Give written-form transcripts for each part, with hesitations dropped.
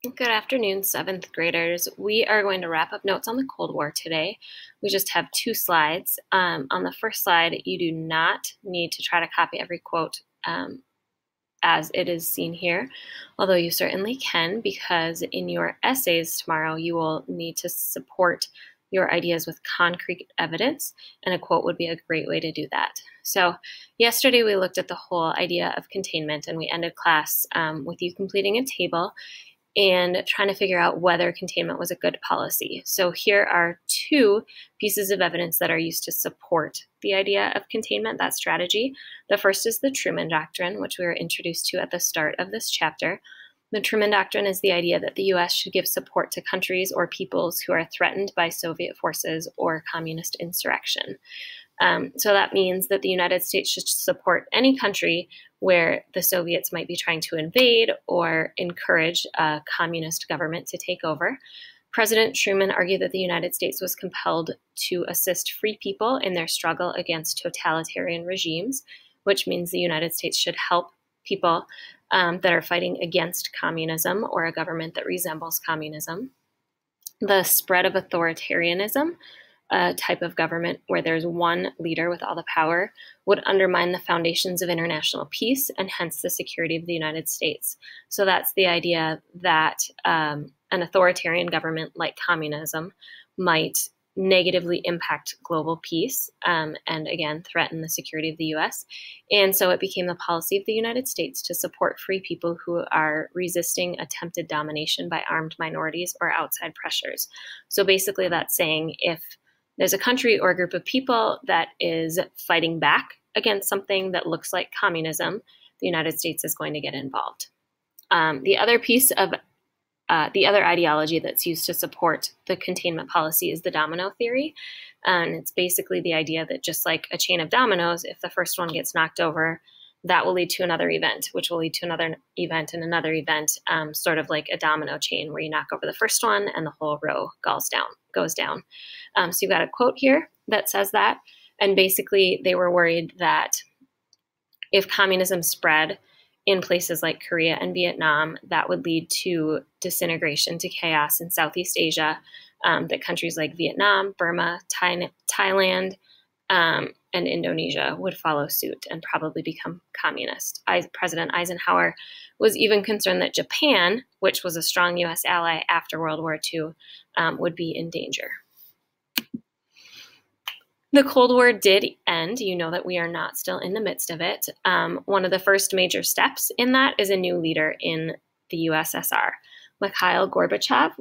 Good afternoon, 7th graders. We are going to wrap up notes on the Cold War today. We just have 2 slides. On the first slide, you do not need to try to copy every quote as it is seen here, although you certainly can, because in your essays tomorrow, you will need to support your ideas with concrete evidence, and a quote would be a great way to do that. So yesterday we looked at the whole idea of containment, and we ended class with you completing a table and trying to figure out whether containment was a good policy. So here are 2 pieces of evidence that are used to support the idea of containment, that strategy. The first is the Truman Doctrine, which we were introduced to at the start of this chapter. The Truman Doctrine is the idea that the U.S. should give support to countries or peoples who are threatened by Soviet forces or communist insurrection. So that means that the United States should support any country where the Soviets might be trying to invade or encourage a communist government to take over. President Truman argued that the United States was compelled to assist free people in their struggle against totalitarian regimes, which means the United States should help people that are fighting against communism or a government that resembles communism. The spread of authoritarianism, a type of government where there's one leader with all the power, would undermine the foundations of international peace and hence the security of the United States. So that's the idea that an authoritarian government like communism might negatively impact global peace and again threaten the security of the US. And so it became the policy of the United States to support free people who are resisting attempted domination by armed minorities or outside pressures. So basically that's saying if there's a country or a group of people that is fighting back against something that looks like communism, the United States is going to get involved. The other piece of the other ideology that's used to support the containment policy is the Domino Theory. And it's basically the idea that just like a chain of dominoes, if the first one gets knocked over, that will lead to another event, which will lead to another event and another event, sort of like a domino chain where you knock over the first one and the whole row goes down. So you've got a quote here that says that. And basically they were worried that if communism spread in places like Korea and Vietnam, that would lead to disintegration, to chaos in Southeast Asia, that countries like Vietnam, Burma, Thailand, and Indonesia would follow suit and probably become communist. President Eisenhower was even concerned that Japan, which was a strong U.S. ally after World War II, would be in danger. The Cold War did end. You know that we are not still in the midst of it. One of the first major steps in that is a new leader in the USSR. Mikhail Gorbachev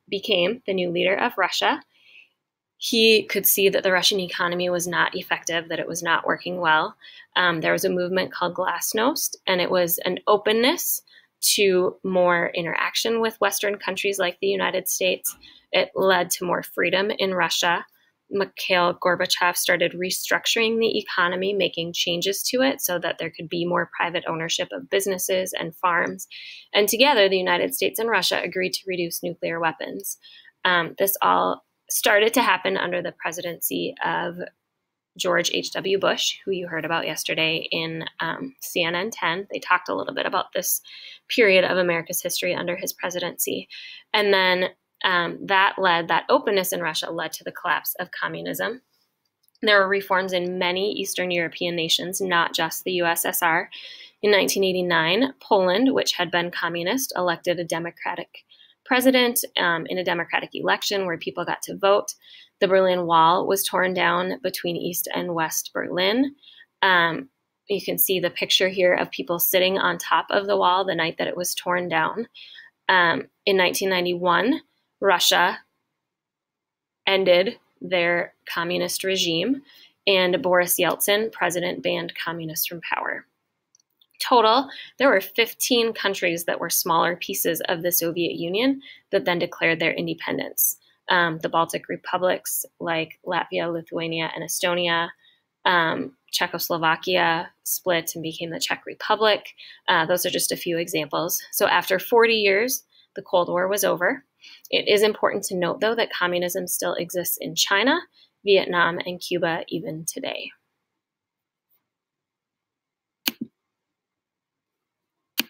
became the new leader of Russia. He could see that the Russian economy was not effective, that it was not working well. There was a movement called Glasnost, and it was an openness to more interaction with Western countries like the United States. It led to more freedom in Russia. Mikhail Gorbachev started restructuring the economy, making changes to it so that there could be more private ownership of businesses and farms. And together, the United States and Russia agreed to reduce nuclear weapons. This all started to happen under the presidency of George H.W. Bush, who you heard about yesterday in CNN 10. They talked a little bit about this period of America's history under his presidency. And then that openness in Russia led to the collapse of communism. There were reforms in many Eastern European nations, not just the USSR. In 1989, Poland, which had been communist, elected a democratic president in a democratic election where people got to vote. The Berlin Wall was torn down between East and West Berlin. You can see the picture here of people sitting on top of the wall the night that it was torn down. In 1991, Russia ended their communist regime, and Boris Yeltsin, president, banned communists from power. Total, there were 15 countries that were smaller pieces of the Soviet Union that then declared their independence. The Baltic republics like Latvia, Lithuania, and Estonia. Czechoslovakia split and became the Czech Republic. Those are just a few examples. So after 40 years, the Cold War was over. It is important to note, though, that communism still exists in China, Vietnam, and Cuba even today.